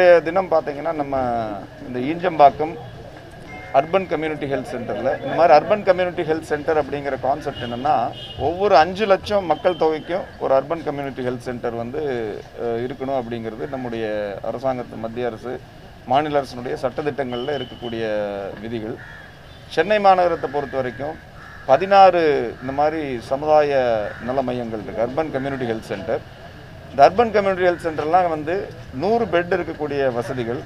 இன்றைய தினம் பார்த்தீங்கன்னா நம்ம இந்த ஈஞ்சம்பாக்கம் அர்பன் கம்யூனிட்டி ஹெல்த் சென்டரில் இந்த மாதிரி அர்பன் கம்யூனிட்டி ஹெல்த் சென்டர் அப்படிங்கிற கான்செப்ட் என்னென்னா ஒவ்வொரு 5 லட்சம் மக்கள் தொகைக்கும் ஒரு அர்பன் கம்யூனிட்டி ஹெல்த் சென்டர் வந்து இருக்கணும் அப்படிங்கிறது நம்முடைய அரசாங்கத்து மத்திய அரசு மாநில அரசினுடைய சட்டத்திட்டங்களில் இருக்கக்கூடிய விதிகள். சென்னை மாநகரத்தை பொறுத்த வரைக்கும் 16 இந்த மாதிரி சமுதாய நல மையங்கள் இருக்குது, அர்பன் கம்யூனிட்டி ஹெல்த் சென்டர். இந்த அர்பன் கம்யூனிட்டி ஹெல்த் சென்டர்லாம் வந்து 100 பெட் இருக்கக்கூடிய வசதிகள்.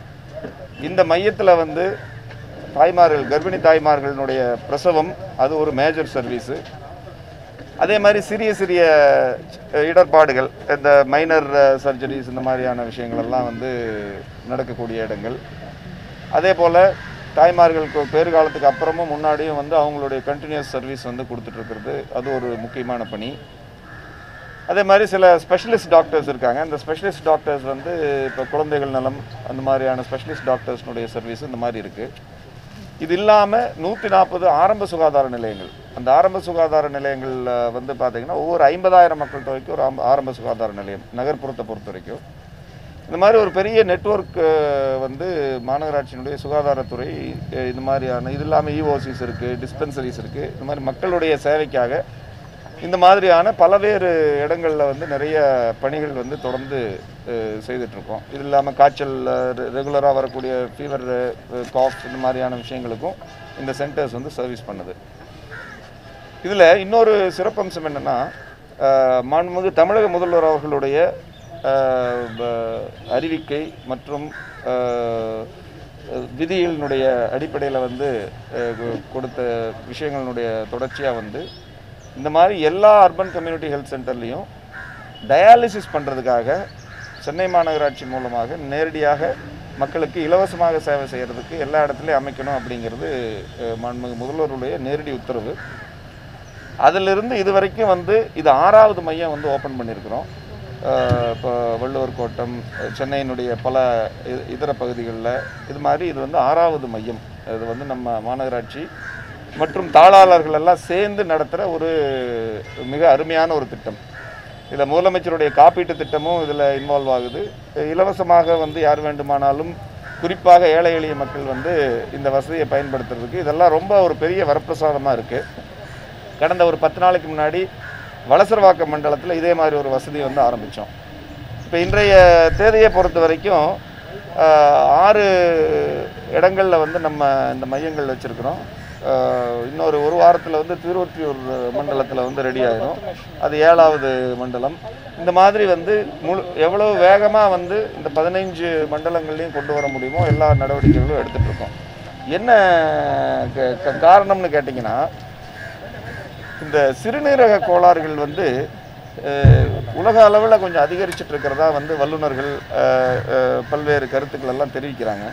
இந்த மையத்தில் வந்து தாய்மார்கள், கர்ப்பிணி தாய்மார்களுடைய பிரசவம் அது ஒரு மேஜர் சர்வீஸு. அதே மாதிரி சிறிய சிறிய இடர்பாடுகள், இந்த மைனர் சர்ஜரிஸ் இந்த மாதிரியான விஷயங்களெல்லாம் வந்து நடக்கக்கூடிய இடங்கள். அதே போல் தாய்மார்களுக்கு பேறுகாலத்துக்கு அப்புறமும் முன்னாடியும் வந்து அவங்களுடைய கண்டினியூஸ் சர்வீஸ் வந்து கொடுத்துட்ருக்கிறது, அது ஒரு முக்கியமான பணி. அதே மாதிரி சில ஸ்பெஷலிஸ்ட் டாக்டர்ஸ் இருக்காங்க. இந்த ஸ்பெஷலிஸ்ட் டாக்டர்ஸ் வந்து இப்போ குழந்தைகள் நலம் அந்த மாதிரியான ஸ்பெஷலிஸ்ட் டாக்டர்ஸ்னுடைய சர்வீஸ் இந்த மாதிரி இருக்குது. இது இல்லாமல் 140 ஆரம்ப சுகாதார நிலையங்கள். அந்த ஆரம்ப சுகாதார நிலையங்களில் வந்து பார்த்திங்கன்னா ஒவ்வொரு 50,000 மக்கள் தொகைக்கு ஒரு ஆரம்ப சுகாதார நிலையம் நகர்ப்புறத்தை பொறுத்த வரைக்கும். இந்த மாதிரி ஒரு பெரிய நெட்வொர்க் வந்து மாநகராட்சியினுடைய சுகாதாரத்துறை இந்த மாதிரியான, இது இல்லாமல் இஓசிஸ் இருக்குது, டிஸ்பென்சரிஸ் இருக்குது. இந்த மாதிரி மக்களுடைய சேவைக்காக இந்த மாதிரியான பல்வேறு இடங்களில் வந்து நிறைய பணிகள் வந்து தொடர்ந்து செய்துட்ருக்கோம். இது இல்லாமல் காய்ச்சல் ரெகுலராக வரக்கூடிய ஃபீவர், காஃப் இந்த மாதிரியான விஷயங்களுக்கும் இந்த சென்டர்ஸ் வந்து சர்வீஸ் பண்ணுது. இதில் இன்னொரு சிறப்பம்சம் என்னென்னா, மாண்புமிகு தமிழக முதல்வர் அவர்களுடைய அறிவிக்கை மற்றும் விதிகளினுடைய அடிப்படையில் வந்து கொடுத்த விஷயங்களுடைய தொடர்ச்சியாக வந்து இந்த மாதிரி எல்லா அர்பன் கம்யூனிட்டி ஹெல்த் சென்டர்லேயும் டயாலிசிஸ் பண்ணுறதுக்காக சென்னை மாநகராட்சி மூலமாக நேரடியாக மக்களுக்கு இலவசமாக சேவை செய்கிறதுக்கு எல்லா இடத்துலையும் அமைக்கணும் அப்படிங்கிறது மாண்புமிகு முதல்வருடைய நேரடி உத்தரவு. அதிலிருந்து இது வரைக்கும் வந்து இது 6வது மையம் வந்து ஓப்பன் பண்ணியிருக்கிறோம். இப்போ வள்ளுவர் கோட்டம், சென்னையினுடைய பல இதர பகுதிகளில் இது மாதிரி இது வந்து 6வது மையம். இது வந்து நம்ம மாநகராட்சி மற்றும் தாளாளர்கள் எல்லாம் சேர்ந்து நடத்துகிற ஒரு மிக அருமையான ஒரு திட்டம். இதில் முதலமைச்சருடைய காப்பீட்டு திட்டமும் இதில் இன்வால்வ் ஆகுது. இலவசமாக வந்து யார் வேண்டுமானாலும், குறிப்பாக ஏழை எளிய மக்கள் வந்து இந்த வசதியை பயன்படுத்துறதுக்கு இதெல்லாம் ரொம்ப ஒரு பெரிய வரப்பிரசாதமாக இருக்குது. கடந்த ஒரு 10 நாளைக்கு முன்னாடி வலசரவாக்கம் மண்டலத்தில் இதே மாதிரி ஒரு வசதி வந்து ஆரம்பித்தோம். இப்போ இன்றைய தேதியை பொறுத்த வரைக்கும் 6 இடங்களில் வந்து நம்ம இந்த மையங்கள் வச்சுருக்கிறோம். இன்னொரு ஒரு வாரத்தில் வந்து திருவொற்றியூர் மண்டலத்தில் வந்து ரெடி ஆகிடும், அது 7வது மண்டலம். இந்த மாதிரி வந்து எவ்வளோ வேகமாக வந்து இந்த 15 மண்டலங்கள்லையும் கொண்டு வர முடியுமோ எல்லா நடவடிக்கைகளும் எடுத்துகிட்ருக்கோம். என்ன காரணம்னு கேட்டிங்கன்னா, இந்த சிறுநீரக கோளாறுகள் வந்து உலக அளவில் கொஞ்சம் அதிகரிச்சுட்டு இருக்கிறதா வந்து வல்லுநர்கள் பல்வேறு கருத்துக்கள் எல்லாம் தெரிவிக்கிறாங்க.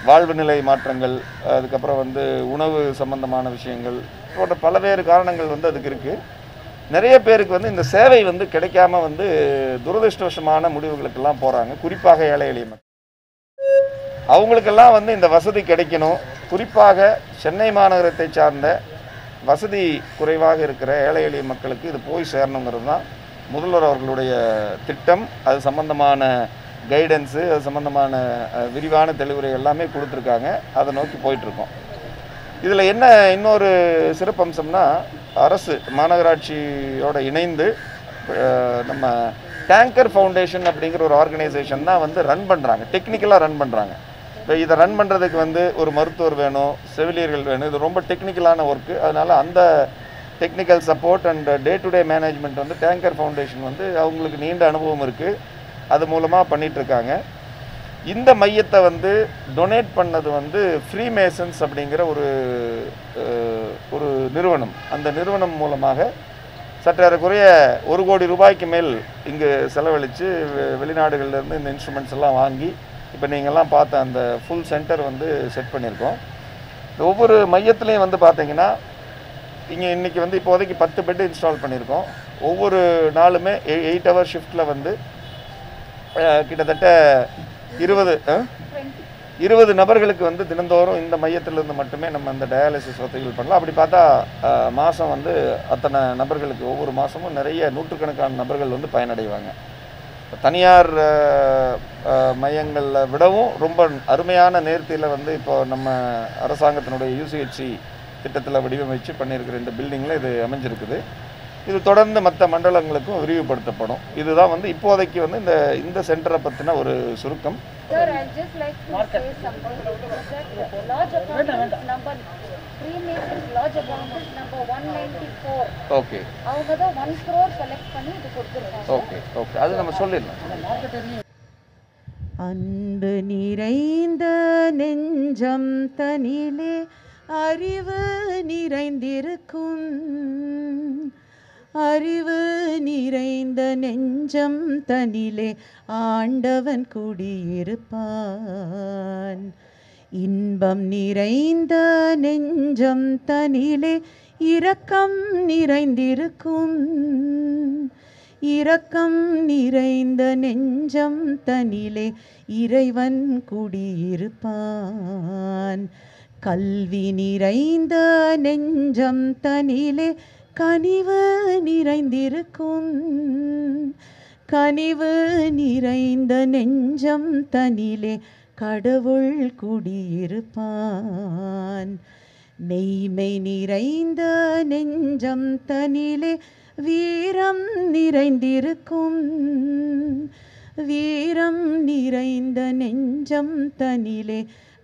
வாழ்வு நிலை மாற்றங்கள், அதுக்கப்புறம் வந்து உணவு சம்பந்தமான விஷயங்கள் போன்ற பல்வேறு காரணங்கள் வந்து அதுக்கு இருக்குது. நிறைய பேருக்கு வந்து இந்த சேவை வந்து கிடைக்காம வந்து துரதிருஷ்டவசமான முடிவுகளுக்கெல்லாம் போகிறாங்க. குறிப்பாக ஏழை எளிய மக்கள், அவங்களுக்கெல்லாம் வந்து இந்த வசதி கிடைக்கணும். குறிப்பாக சென்னை மாநகரத்தை சார்ந்த வசதி குறைவாக இருக்கிற ஏழை எளிய மக்களுக்கு இது போய் சேரணுங்கிறது தான் முதல்வர் அவர்களுடைய திட்டம். அது சம்பந்தமான கைடன்ஸு, அது சம்பந்தமான விரிவான தெளிவுரை எல்லாமே கொடுத்துருக்காங்க. அதை நோக்கி போயிட்டுருக்கோம். இதில் என்ன இன்னொரு சிறப்பம்சம்னா, அரசு மாநகராட்சியோடு இணைந்து நம்ம டேங்கர் ஃபவுண்டேஷன் அப்படிங்கிற ஒரு ஆர்கனைசேஷன் தான் வந்து ரன் பண்ணுறாங்க, டெக்னிக்கலாக ரன் பண்ணுறாங்க. இப்போ இதை ரன் பண்ணுறதுக்கு வந்து ஒரு மருத்துவர் வேணும், செவிலியர்கள் வேணும். இது ரொம்ப டெக்னிக்கலான ஒர்க்கு. அதனால் அந்த technical support and day to day management வந்து டேங்கர் ஃபவுண்டேஷன் வந்து அவங்களுக்கு நீண்ட அனுபவம் இருக்குது, அது மூலமாக பண்ணிகிட்ருக்காங்க. இந்த மையத்தை வந்து டொனேட் பண்ணது வந்து ஃப்ரீ மேசன்ஸ் அப்படிங்கிற ஒரு நிறுவனம். அந்த நிறுவனம் மூலமாக சற்றேறக்குறைய 1 கோடி ரூபாய்க்கு மேல் இங்கு செலவழித்து வெளிநாடுகளிலேருந்து இந்த இன்ஸ்ட்ருமெண்ட்ஸ் எல்லாம் வாங்கி இப்போ நீங்கள்லாம் பார்த்த அந்த ஃபுல் சென்டர் வந்து செட் பண்ணியிருக்கோம். ஒவ்வொரு மையத்துலேயும் வந்து பார்த்தீங்கன்னா, இங்கே இன்றைக்கி வந்து இப்போதைக்கு 10 பெட்டு இன்ஸ்டால் பண்ணியிருக்கோம். ஒவ்வொரு நாளுமே 8 ஹவர் ஷிஃப்ட்டில் வந்து கிட்டத்தட்ட 20 நபர்களுக்கு வந்து தினந்தோறும் இந்த மையத்திலிருந்து மட்டுமே நம்ம அந்த டயாலிசிஸ் வசதிகள் பண்ணலாம். அப்படி பார்த்தா மாதம் வந்து அத்தனை நபர்களுக்கு ஒவ்வொரு மாதமும் நிறைய நூற்றுக்கணக்கான நபர்கள் வந்து பயனடைவாங்க. தனியார் மையங்களில் விடவும் ரொம்ப அருமையான நேர்த்தியில் வந்து இப்போ நம்ம அரசாங்கத்தினுடைய யூசிஹெச்சி திட்டத்தில் வடிவமைச்சு பண்ணியிருக்கிற இந்த பில்டிங்கில் இது அமைஞ்சிருக்குது. இது தொடர்ந்து மற்ற மண்டலங்களுக்கும் விரிவுபடுத்தப்படும். இதுதான் வந்து இப்போதைக்கு வந்து இந்த சென்டரை பற்றின ஒரு சுருக்கம். Sir, I'd just like to say something. Lodge accountants number Freemasons lodge accountants number 194. Okay, அவங்க தான் 1 crore collect பண்ணி இது கொடுத்துருக்காங்க. ஓகே ஓகே, அது நம்ம சொல்லிடலாம். அன்பு நிறைந்த நெஞ்சம் தனிலே அறிவு நிறைந்திருக்கும், அறிவு நிறைந்த நெஞ்சம் தனிலே ஆண்டவன் குடியிருப்பான். இன்பம் நிறைந்த நெஞ்சம் தனிலே இரக்கம் நிறைந்திருக்கும், இரக்கம் நிறைந்த நெஞ்சம் தனிலே இறைவன் குடியிருப்பான். கல்வி நிறைந்த நெஞ்சம் தனிலே கனிவு நிறைந்திருக்கும், கனிவு நிறைந்த நெஞ்சம் தனிலே கடவுள் குடியிருப்பான். மெய்மை நிறைந்த நெஞ்சம் தனிலே வீரம் நிறைந்திருக்கும், வீரம் நிறைந்த நெஞ்சம் தனிலே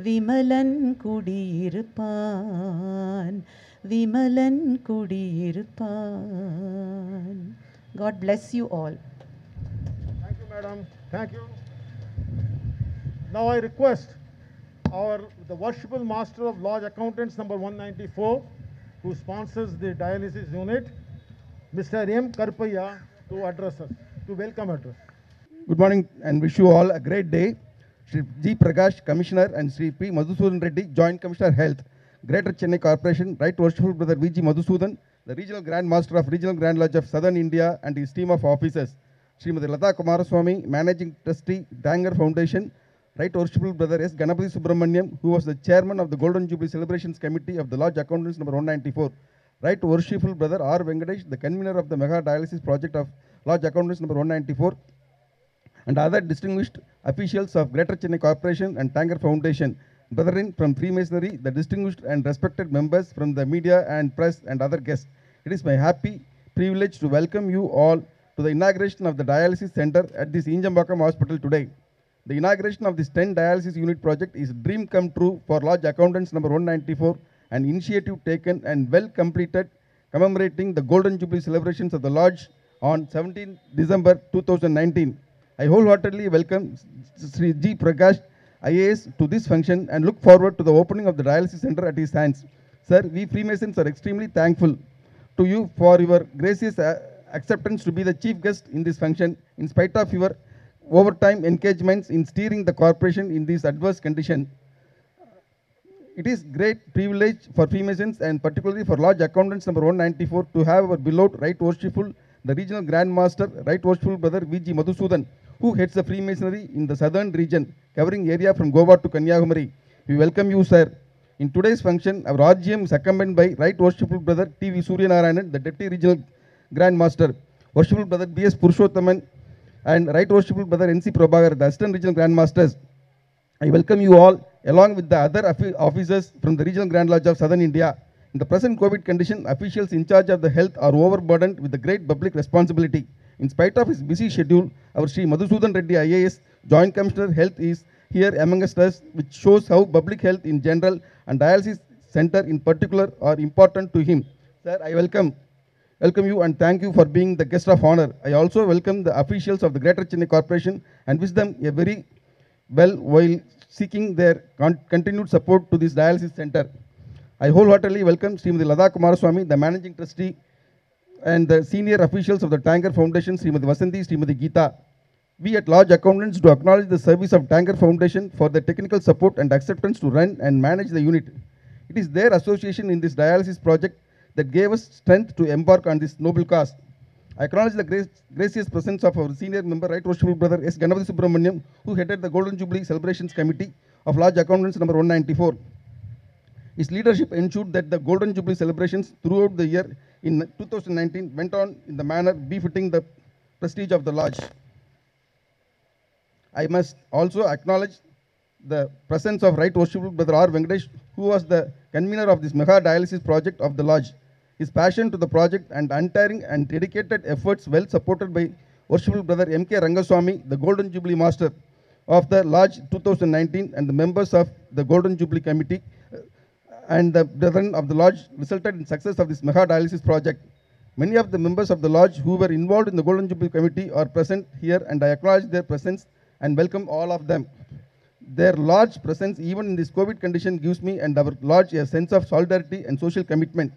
Vimalan குடியிருப்பான், Vimalan குடியிருப்பான். God bless you all. Thank you, madam. Thank you. Now I request the worshipful master of lodge accountants number 194, who sponsors the dialysis unit, Mr. M. Karpaya, to address us, to welcome address. Good morning and wish you all a great day. Shri G. Prakash, Commissioner, and Shri P. Madhusudan Reddy, Joint Commissioner Health, Greater Chennai Corporation, Right Worshipful Brother V. G. Madhusudan, the Regional Grand Master of Regional Grand Lodge of Southern India, and his team of officers, Srimati Lata Kumaraswamy, Managing Trustee, Tanger Foundation, Right Worshipful Brother S. Ganapathy Subramaniam, who was the Chairman of the Golden Jubilee Celebrations Committee of the Lodge Accountants number 194, Right Worshipful Brother R. Venkatesh, the convener of the Mega Dialysis Project of Lodge Accountants number 194, and other distinguished officials of Greater Chennai Corporation and Tanger Foundation, brethren from Freemasonry, the distinguished and respected members from the media and press and other guests. It is my happy privilege to welcome you all to the inauguration of the dialysis center at this Injambakam Hospital today. The inauguration of this 10 dialysis unit project is a dream come true for Lodge Accountants number 194, an initiative taken and well completed commemorating the Golden Jubilee celebrations of the Lodge on 17 December 2019. I wholeheartedly welcome Sri G. Prakash, IAS, to this function and look forward to the opening of the dialysis center at his hands. Sir, we Freemasons are extremely thankful to you for your gracious acceptance to be the chief guest in this function in spite of your overtime engagements in steering the corporation in these adverse conditions. It is great privilege for Freemasons and particularly for Lodge Accountants number 194 to have our beloved Right Worshipful, the Regional Grand Master, Right Worshipful Brother V. G. Madhusudan, who heads the Freemasonry in the southern region, covering area from Goa to Kanyakumari. We welcome you, sir. In today's function, our RGM is accompanied by Right Worshipful Brother T. V. Suryanarayanan, the Deputy Regional Grand Master, Worshipful Brother B. S. Purushothaman, and Right Worshipful Brother N. C. Prabhakar, the Assistant Regional Grand Masters. I welcome you all, along with the other officers from the Regional Grand Lodge of Southern India. In the present COVID condition, officials in charge of the health are overburdened with the great public responsibility. In spite of his busy schedule, our Sri Madhusudan Reddy IAS, Joint Commissioner Health, is here amongst us, which shows how public health in general and dialysis center in particular are important to him. Sir, I welcome you and thank you for being the guest of honor. I also welcome the officials of the Greater Chennai Corporation and wish them a very well while seeking their continued support to this dialysis center. I wholeheartedly welcome Srimati Lata Kumaraswamy, the Managing Trustee, and the senior officials of the Tanger Foundation, Srimati Vasanthi, Srimati Geeta. We at Lodge Accountants do acknowledge the service of Tanger Foundation for the technical support and acceptance to run and manage the unit. It is their association in this dialysis project that gave us strength to embark on this noble cause. I acknowledge the gracious presence of our senior member, Right Worshipful Brother S. Ganapathy Subramaniam, who headed the Golden Jubilee Celebrations Committee of Lodge Accountants number 194. His leadership ensured that the Golden Jubilee celebrations throughout the year in 2019 went on in the manner befitting the prestige of the Lodge. I must also acknowledge the presence of Right Worshipful Brother R. Venkatesh, who was the convener of this mega dialysis project of the lodge. His passion to the project and untiring and dedicated efforts well supported by Worshipful Brother M.K. Rangaswamy, the Golden Jubilee Master of the Lodge 2019, and the members of the Golden Jubilee Committee and the brethren of the Lodge resulted in success of this mega dialysis project. Many of the members of the Lodge who were involved in the Golden Jubilee Committee are present here, and I acknowledge their presence and welcome all of them. Their large presence, even in this COVID condition, gives me and our Lodge a sense of solidarity and social commitment.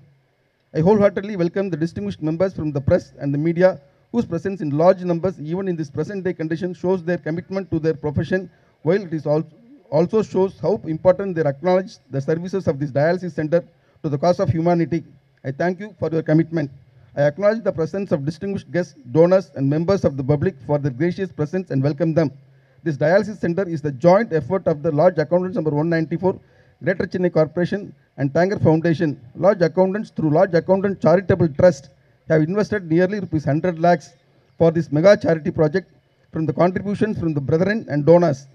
I wholeheartedly welcome the distinguished members from the press and the media whose presence in large numbers, even in this present day condition, shows their commitment to their profession, while it is also shows how important they acknowledge the services of this dialysis center to the cause of humanity. I thank you for your commitment. I acknowledge the presence of distinguished guests, donors, and members of the public for their gracious presence and welcome them. This dialysis center is the joint effort of the Lodge Accountants number 194, Greater Chennai Corporation, and Tanger Foundation. Lodge Accountants through Lodge Accountant Charitable Trust have invested nearly rupees 100 lakhs for this mega charity project from the contributions from the brethren and donors.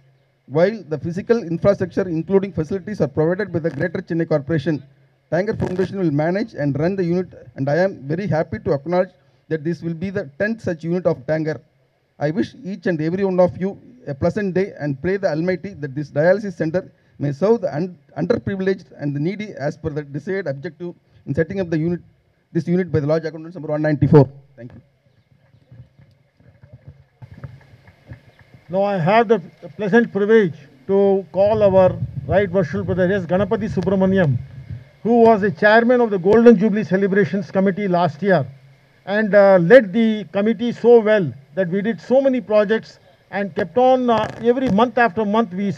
While the physical infrastructure including facilities are provided by the Greater Chennai Corporation, Tanger Foundation will manage and run the unit, and I am very happy to acknowledge that this will be the 10th such unit of Tanger. I wish each and every one of you a pleasant day and pray the Almighty that this dialysis center may serve the underprivileged and the needy as per the desired objective in setting up this unit by the Lodge Accountants number 194. Thank you. Now I have the pleasant privilege to call our Right Worshipful Brother S. Ganapati Subramaniam, who was the chairman of the Golden Jubilee Celebrations Committee last year and led the committee so well that we did so many projects and kept on every month after month we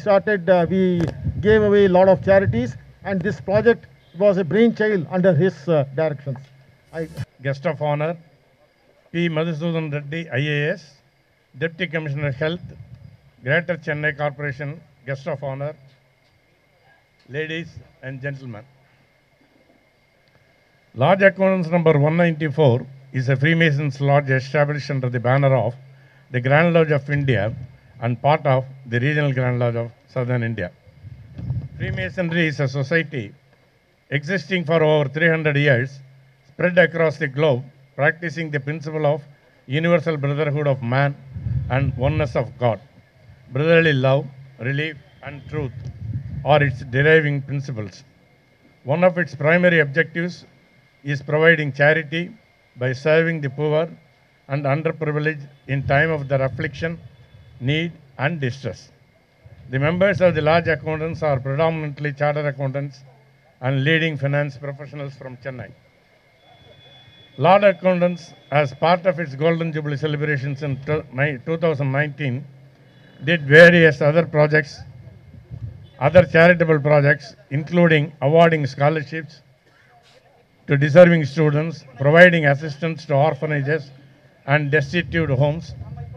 gave away a lot of charities, and this project was a brainchild under his directions. Guest of honor, P. Madhusudan Reddy, IAS, Deputy Commissioner Health, Greater Chennai Corporation, guest of honor, ladies and gentlemen. Lodge Accountants number 194 is a Freemasons lodge established under the banner of the Grand Lodge of India and part of the Regional Grand Lodge of Southern India. Freemasonry is a society existing for over 300 years, spread across the globe, practicing the principle of universal brotherhood of man and oneness of God. Brotherly love, relief, and truth are its deriving principles. One of its primary objectives is providing charity by serving the poor and underprivileged in time of their affliction, need, and distress. The members of the Lodge Accountants are predominantly chartered accountants and leading finance professionals from Chennai. Lodge Accountants, as part of its Golden Jubilee celebrations in 2019, did various other charitable projects, including awarding scholarships to deserving students, providing assistance to orphanages and destitute homes,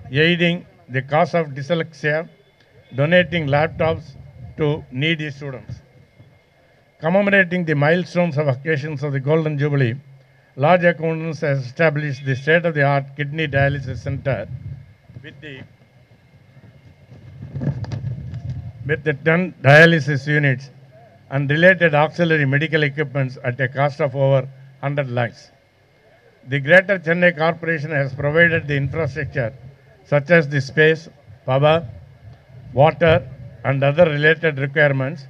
aiding the cause of dyslexia, donating laptops to needy students. Commemorating the milestones of occasions of the Golden Jubilee, Lodge Accountants has established the state-of-the-art kidney dialysis center with the 10 dialysis units and related auxiliary medical equipments at a cost of over 100 lakhs. The Greater Chennai Corporation has provided the infrastructure such as the space, power, water, and other related requirements.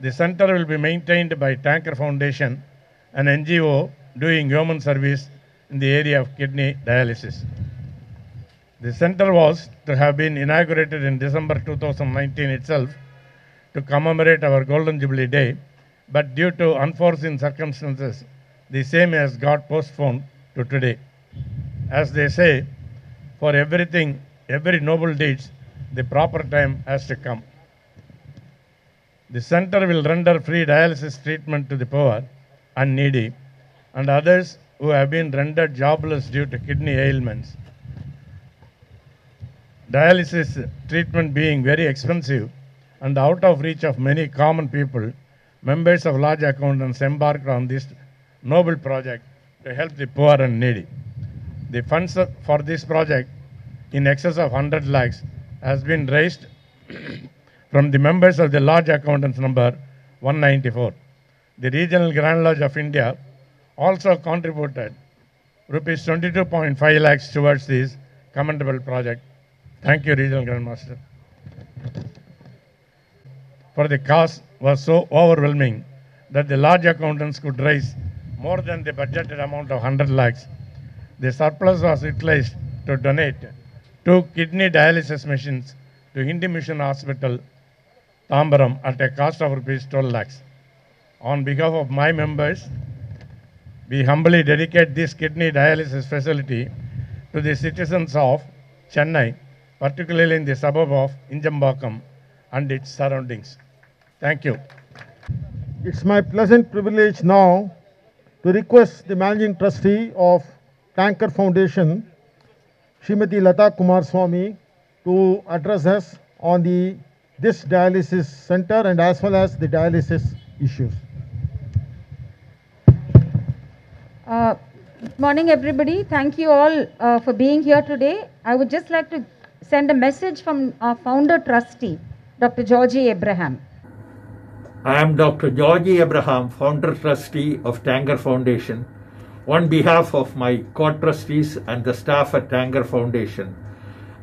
The center will be maintained by Tanger Foundation, an NGO doing human service in the area of kidney dialysis. The center was to have been inaugurated in December 2019 itself to commemorate our Golden Jubilee Day, but due to unforeseen circumstances, the same has got postponed to today. As they say, for everything, every noble deeds, the proper time has to come. The center will render free dialysis treatment to the poor and needy and others who have been rendered jobless due to kidney ailments. Dialysis treatment being very expensive and out of reach of many common people, members of Lodge Accountants embarked on this noble project to help the poor and needy. The funds for this project, in excess of 100 lakhs, has been raised from the members of the Lodge Accountants number 194. The Regional Grand Lodge of India also contributed rupees 22.5 lakhs towards this commendable project. Thank you, Regional Grand Master. For the cost was so overwhelming that the Lodge Accountants could raise more than the budgeted amount of 100 lakhs. The surplus was utilized to donate 2 kidney dialysis machines to Hindi Mission Hospital, Tambaram, at a cost of rupees 12 lakhs. On behalf of my members, we humbly dedicate this kidney dialysis facility to the citizens of Chennai, particularly in the suburb of Injambakam and its surroundings. Thank you. It's my pleasant privilege now to request the Managing Trustee of Tanker Foundation, Srimati Lata Kumarswamy, to address us on this dialysis center and as well as the dialysis issues. Good morning, everybody. Thank you all for being here today. I would just like to send a message from our founder trustee, Dr. Georgie Abraham. I am Dr. Georgie Abraham, founder trustee of Tanger Foundation. On behalf of my co-trustees and the staff at Tanger Foundation,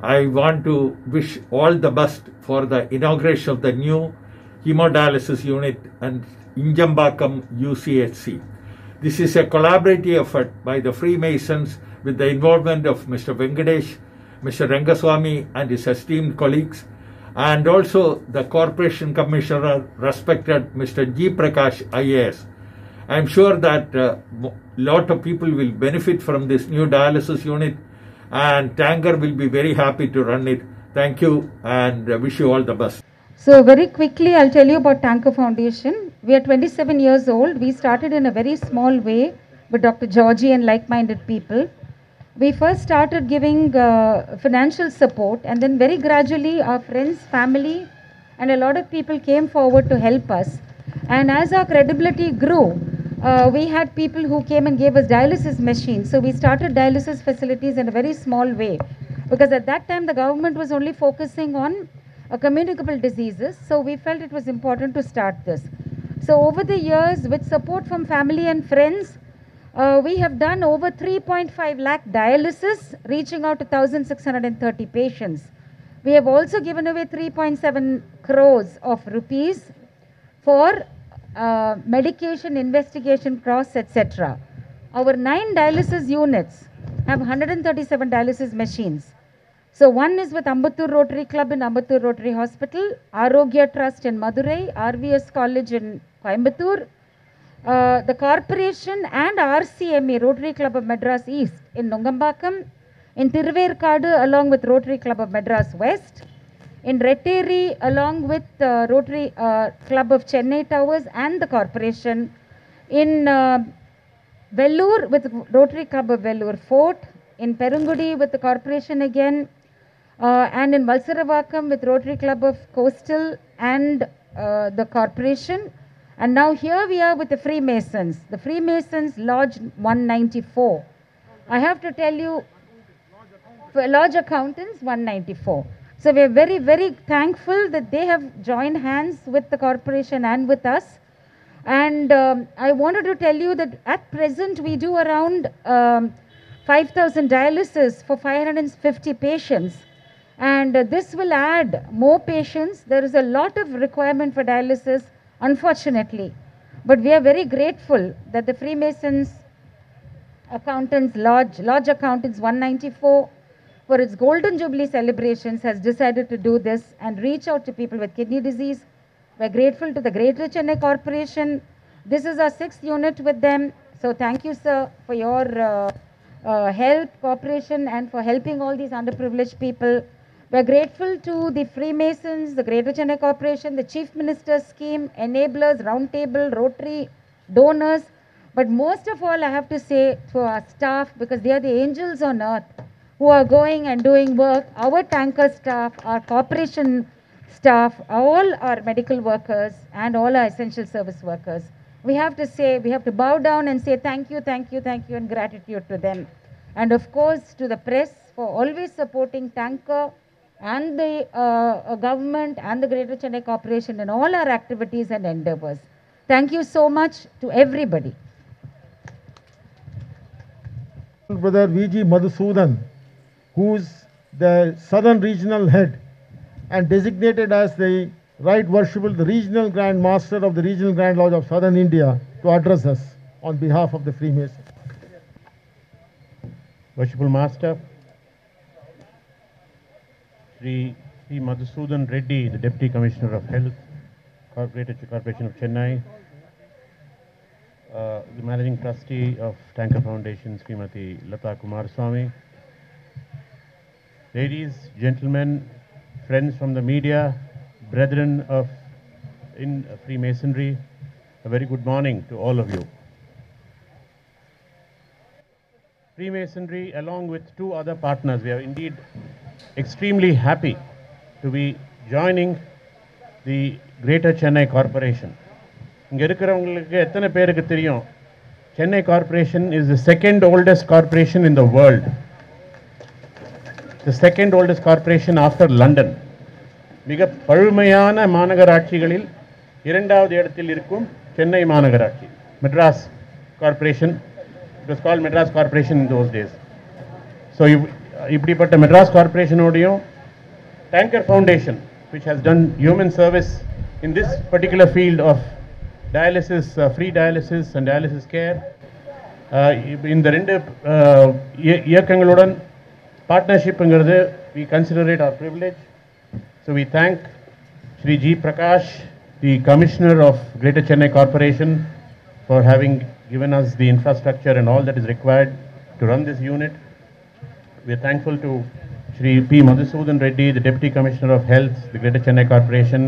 I want to wish all the best for the inauguration of the new hemodialysis unit and Injambakam UCHC. This is a collaborative effort by the Freemasons with the involvement of Mr. Venkatesh, Mr. Rangaswamy and his esteemed colleagues, and also the Corporation Commissioner, respected Mr. G. Prakash, IAS. I am sure that a lot of people will benefit from this new dialysis unit, and Tanger will be very happy to run it. Thank you, and wish you all the best. So very quickly, I'll tell you about Tanker Foundation. We are 27 years old. We started in a very small way with Dr. Georgie and like-minded people. We first started giving financial support, and then very gradually our friends, family, and a lot of people came forward to help us. And as our credibility grew, we had people who came and gave us dialysis machines. So we started dialysis facilities in a very small way, because at that time the government was only focusing on communicable diseases. So we felt it was important to start this. So over the years, with support from family and friends, we have done over 3.5 lakh dialysis, reaching out to 1,630 patients. We have also given away 3.7 crores of rupees for medication, investigation costs, etc. Our 9 dialysis units have 137 dialysis machines. So one is with Ambattur Rotary Club in Ambattur Rotary Hospital, Arogya Trust in Madurai, RVS College in Coimbatore, the corporation and RCMA, Rotary Club of Madras East in Nungambakam, in Thiruverkadu along with Rotary Club of Madras West, in Retteri along with Rotary Club of Chennai Towers and the corporation, in Vellore with Rotary Club of Vellore Fort, in Perungudi with the corporation again, and in Valsaravakam with Rotary Club of Coastal and the corporation. And now here we are with the Freemasons, Lodge 194. I have to tell you, Lodge Accountants 194. So we are very, very thankful that they have joined hands with the corporation and with us. And I wanted to tell you that at present we do around 5,000 dialysis for 550 patients. And this will add more patients. There is a lot of requirement for dialysis, unfortunately. But we are very grateful that the Freemasons Accountants Lodge Accountants 194, for its Golden Jubilee celebrations, has decided to do this and reach out to people with kidney disease. We are grateful to the Greater Chennai Corporation. This is our 6th unit with them. So thank you, sir, for your help, cooperation, and for helping all these underprivileged people. We are grateful to the Freemasons, the Greater Chennai Corporation, the Chief Minister's Scheme, Enablers, Roundtable, Rotary, donors. But most of all, I have to say to our staff, because they are the angels on earth who are going and doing work, our tanker staff, our corporation staff, all our medical workers, and all our essential service workers. We have to say, we have to bow down and say thank you, thank you, thank you, and gratitude to them. And of course, to the press for always supporting Tanker and the government and the Greater Chennai Corporation in all our activities and endeavors. Thank you so much to everybody. Brother V.G. Madhusudan, who is the Southern Regional Head and designated as the Right Worshipful, the Regional Grand Master of the Regional Grand Lodge of Southern India, to address us on behalf of the Freemasons. Worshipful Master, Sri P. Madhusudan Reddy, the Deputy Commissioner of Health, Greater Corporation of Chennai, the Managing Trustee of Tanker Foundation, Srimati Lata Kumaraswamy, ladies, gentlemen, friends from the media, brethren in Freemasonry, a very good morning to all of you. Freemasonry, along with two other partners, we are indeed extremely happy to be joining the Greater Chennai Corporation. இங்க இருக்கிறவங்களுக்கு எத்தனை பேருக்கு தெரியும் Chennai Corporation is the second oldest corporation in the world. The second oldest corporation after London. மிக பழமையான மாநகராட்சிகளில் இரண்டாவது இடத்தில் இருக்கும் சென்னை மாநகராட்சி. Madras Corporation, it was called Madras Corporation in those days. So இப்படிப்பட்ட Madras Corporation ஓடையும் Tanker Foundation, which has done human service in this particular field of dialysis, free dialysis and dialysis care, இந்த ரெண்டு இயக்கங்களுடன் partnershipங்கிறது we consider it our privilege. So we thank Shri G. Prakash, the Commissioner of Greater Chennai Corporation, for having given us the infrastructure and all that is required to run this unit. We are thankful to Shri P. Madhusudan Reddy, the Deputy Commissioner of Health, the Greater Chennai Corporation,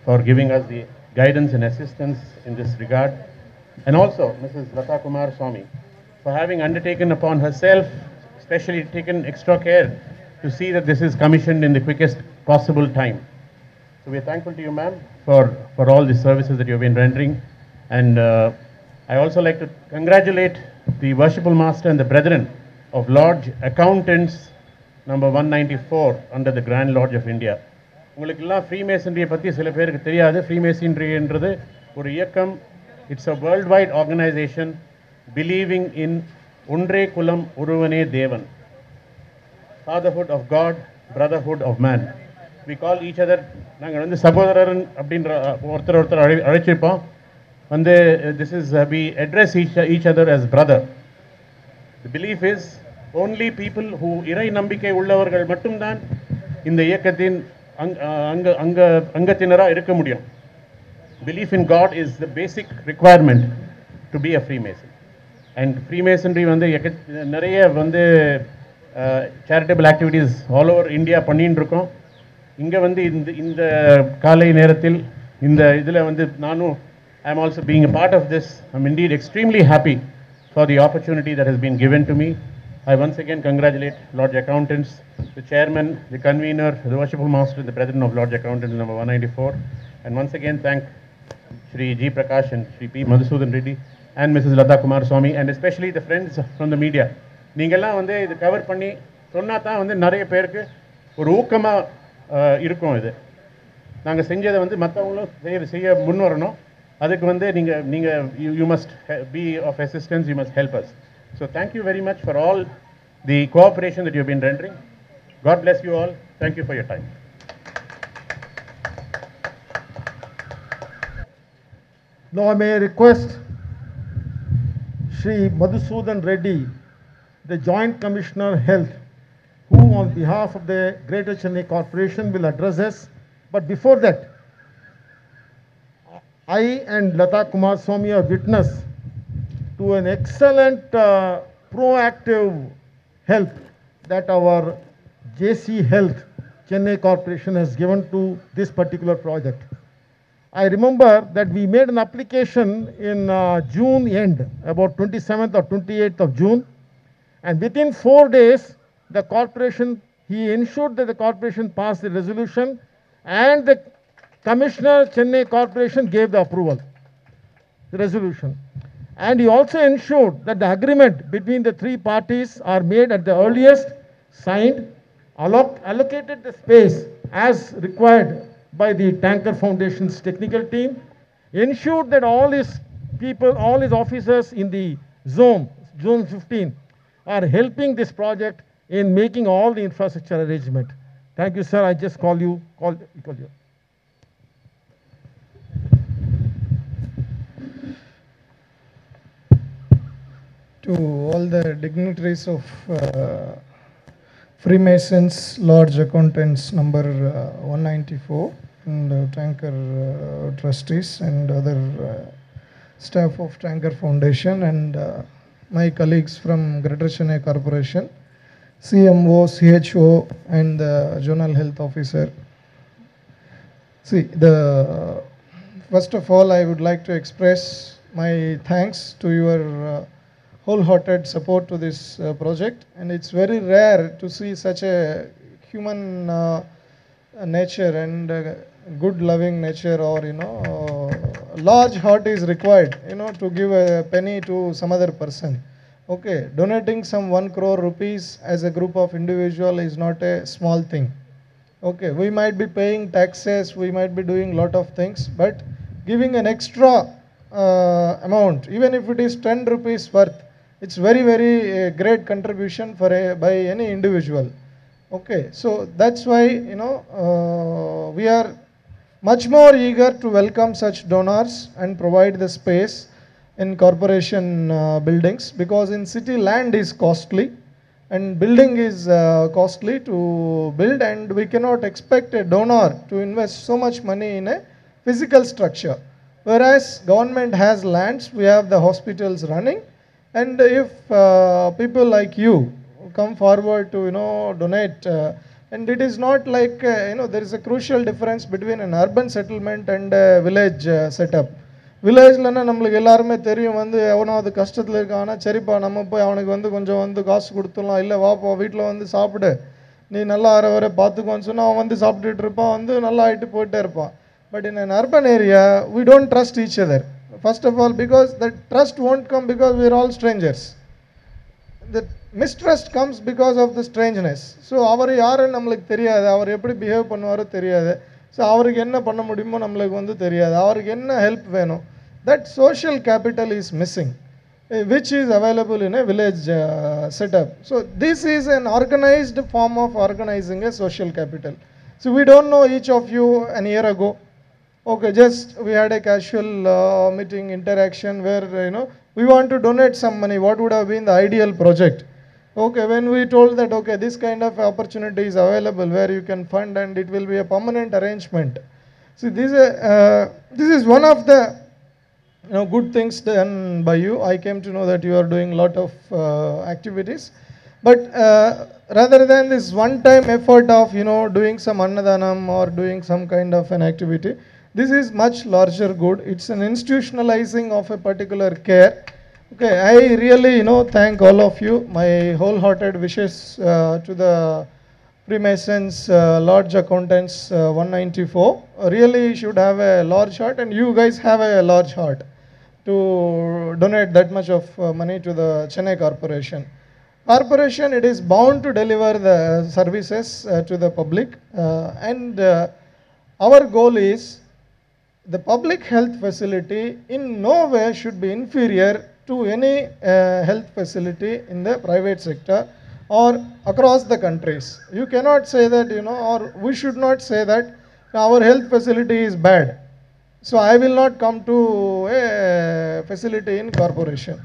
for giving us the guidance and assistance in this regard. And also Mrs. Lata Kumaraswamy, for having undertaken upon herself, especially taken extra care to see that this is commissioned in the quickest possible time. So we are thankful to you, ma'am, for all the services that you have been rendering. And I also like to congratulate the Worshipful Master and the brethren of Lodge Accountants number 194 under the Grand Lodge of India. உங்களுக்கெல்லாம் ஃப்ரீமேசன்ரியை பற்றி சில பேருக்கு தெரியாது. ஃப்ரீமேசன்ரின்றது ஒரு இயக்கம். It's a world wide organisation believing in ஒன்றே குலம் ஒருவனே தேவன், fatherhood of God, brotherhood of man. We call each other, நாங்கள் வந்து சகோதரன் அப்படின்ற ஒருத்தர் அழைச்சிருப்போம். வந்து this is we address each other as brother. The belief is only people who இறை நம்பிக்கை உள்ளவர்கள் மட்டும்தான் இந்த இயக்கத்தின் அங்கத்தினராக இருக்க முடியும். Belief in God is the basic requirement to be a Freemason. And Freemasonry வந்து நிறைய வந்து charitable activities all over India பண்ணிட்டு இருக்கோம். இங்கே வந்து இந்த காலை நேரத்தில் இந்த இதில் வந்து நானும் I am also being a part of this. I am indeed extremely happy for the opportunity that has been given to me. I once again congratulate Lodge Accountants, the chairman, the convener, the Worshipful Master, and the president of Lodge Accountants number 194. And once again thank Shri G. Prakash and Shri P. Madhusudan Reddy and Mrs. Lata Kumaraswamy, and especially the friends from the media. நீங்கள்லாம் வந்து இது cover பண்ணி சொன்னால் தான் வந்து நிறைய பேருக்கு ஒரு ஊக்கமாக இருக்கும். இது நாங்கள் செஞ்சதை வந்து மற்றவங்களும் செய்ய முன் வரணும். அதுக்கு வந்து நீங்கள் you must be of assistance, you must help us. So thank you very much for all the cooperation that you have been rendering. God bless you all. Thank you for your time. Now I may request Shri Madhusudan Reddy, the Joint Commissioner Health, who on behalf of the Greater Chennai Corporation will address us. But before that, I and Lata Kumaraswamy are witness to an excellent proactive help that our JC Health Chennai Corporation has given to this particular project. I remember that we made an application in June end, about 27th or 28th of June, and within 4 days the corporation, he ensured that the corporation passed the resolution, and the Commissioner Chennai Corporation gave the approval, the resolution. And he also ensured that the agreement between the three parties are made at the earliest, signed, allocated the space as required by the Tanker Foundation's technical team, ensured that all his people, all his officers in the zone 15, are helping this project in making all the infrastructure arrangement. Thank you, sir. I just call you. To all the dignitaries of Freemasons, Lodge Accountants number 194, and Tanker trustees and other staff of Tanker Foundation, and my colleagues from Greater Chennai Corporation, CMO, CHO, and the Zonal Health Officer. See, first of all, I would like to express my thanks to your wholehearted support to this project, and it's very rare to see such a human nature and good loving nature, or large heart is required to give a penny to some other person. Okay, donating some 1 crore rupees as a group of individual is not a small thing. Okay, we might be paying taxes, we might be doing lot of things, but giving an extra amount, even if it is 10 rupees worth, it's very, very great contribution by any individual. Okay, so that's why we are much more eager to welcome such donors and provide the space in corporation buildings, because in city land is costly and building is costly to build, and we cannot expect a donor to invest so much money in a physical structure. Whereas government has lands, we have the hospitals running, and if people like you come forward to donate, and it is not like there is a crucial difference between an urban settlement and a village setup. வில்லேஜ்லன்னா நம்மளுக்கு எல்லாருமே தெரியும், எவனாவது கஷ்டத்தில் இருக்கானா, சரிப்பா நம்ம போய் அவனுக்கு கொஞ்சம் காசு கொடுத்துடலாம், இல்லை வாப்பா வீட்டில் சாப்பிடு, நீ நல்லா வர பார்த்துக்கோன்னு சொன்னால் அவன் சாப்பிட்டுட்டு இருப்பான், நல்லா ஆகிட்டு போயிட்டே இருப்பான். But in an urban area, we don't trust each other. First of all, because the trust won't come because we are all strangers. The mistrust comes because of the strangeness. So அவர் யாருன்னு நம்மளுக்கு தெரியாது, அவர் எப்படி behave பண்ணுவாரோ தெரியாது. So அவருக்கு என்ன பண்ண முடியுமோ நம்மளுக்கு தெரியாது, அவருக்கு என்ன ஹெல்ப் வேணும். That social capital is missing, which is available in a village setup. So this is an organized form of organizing a social capital. So we don't know each of you an year ago. Okay, just we had a casual meeting interaction where we want to donate some money. What would have been the ideal project? Okay, when we told that okay, this kind of opportunity is available where you can fund and it will be a permanent arrangement. See, this is one of the good things done by you. I came to know that you are doing a lot of activities, but rather than this one-time effort of doing some annadanam or doing some kind of an activity, this is much larger good. It's an institutionalizing of a particular care. Okay, I really thank all of you. My wholehearted wishes to the Freemasons, Lodge Accountants 194. Really should have a large heart, and you guys have a large heart to donate that much of money to the Chennai Corporation. Corporation, it is bound to deliver the services to the public, and our goal is the public health facility in no way should be inferior to any health facility in the private sector or across the countries. You cannot say that, or we should not say that our health facility is bad, so I will not come to a facility in corporation.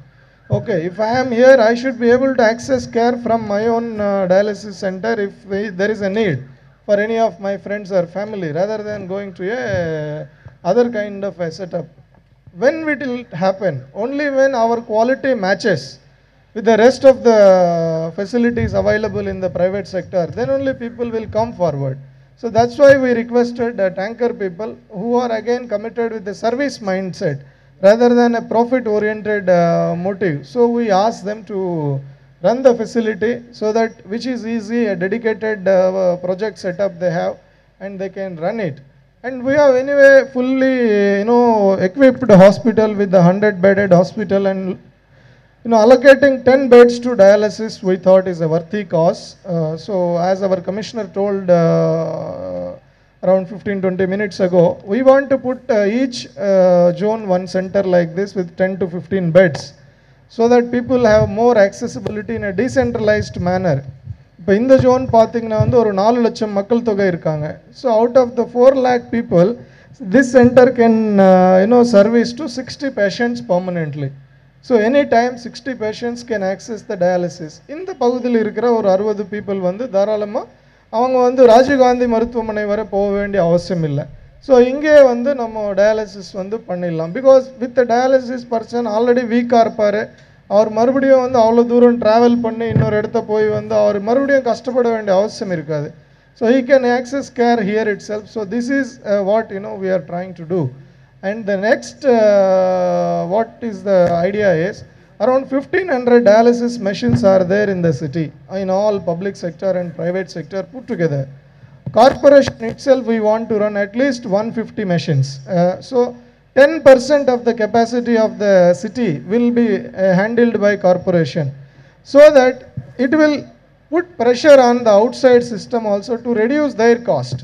Okay, if I am here, I should be able to access care from my own dialysis center if there is a need for any of my friends or family, rather than going to a other kind of a setup. When it will happen? Only when our quality matches with the rest of the facilities available in the private sector, then only people will come forward. So that's why we requested tanker people who are again committed with the service mindset rather than a profit oriented motive. So we asked them to run the facility so that which is easy, a dedicated project setup they have, and they can run it. And we have anyway fully equipped hospital with the 100 bedded hospital, and allocating 10 beds to dialysis we thought is a worthy cause. So as our commissioner told around 15-20 minutes ago, we want to put each zone one center like this with 10 to 15 beds so that people have more accessibility in a decentralized manner. இப்போ இந்த zone பார்த்தீங்கன்னா வந்து ஒரு 4 லட்சம் மக்கள் தொகை இருக்காங்க. So out of the 4 lakh people, this center can service to 60 patients permanently. So anytime 60 patients can access the dialysis. இந்த பகுதியில் இருக்கிற ஒரு 60 people வந்து தாராளமாக அவங்க வந்து ராஜீவ்காந்தி மருத்துவமனை வரை போக வேண்டிய அவசியம் இல்லை. ஸோ இங்கே வந்து நம்ம டயாலிசிஸ் வந்து பண்ணிடலாம். Because with dialysis person already வீக்காக இருப்பார். அவர் மறுபடியும் வந்து அவ்வளோ தூரம் ட்ராவல் பண்ணி இன்னொரு இடத்த போய் வந்து அவர் மறுபடியும் கஷ்டப்பட வேண்டிய அவசியம் இருக்காது. So he can access care here itself. So this is what we are trying to do. And the next what is the idea is around 1500 dialysis machines are there in the city in all public sector and private sector put together. Corporation itself we want to run at least 150 machines. So 10% of the capacity of the city will be handled by corporation, so that it will put pressure on the outside system also to reduce their cost.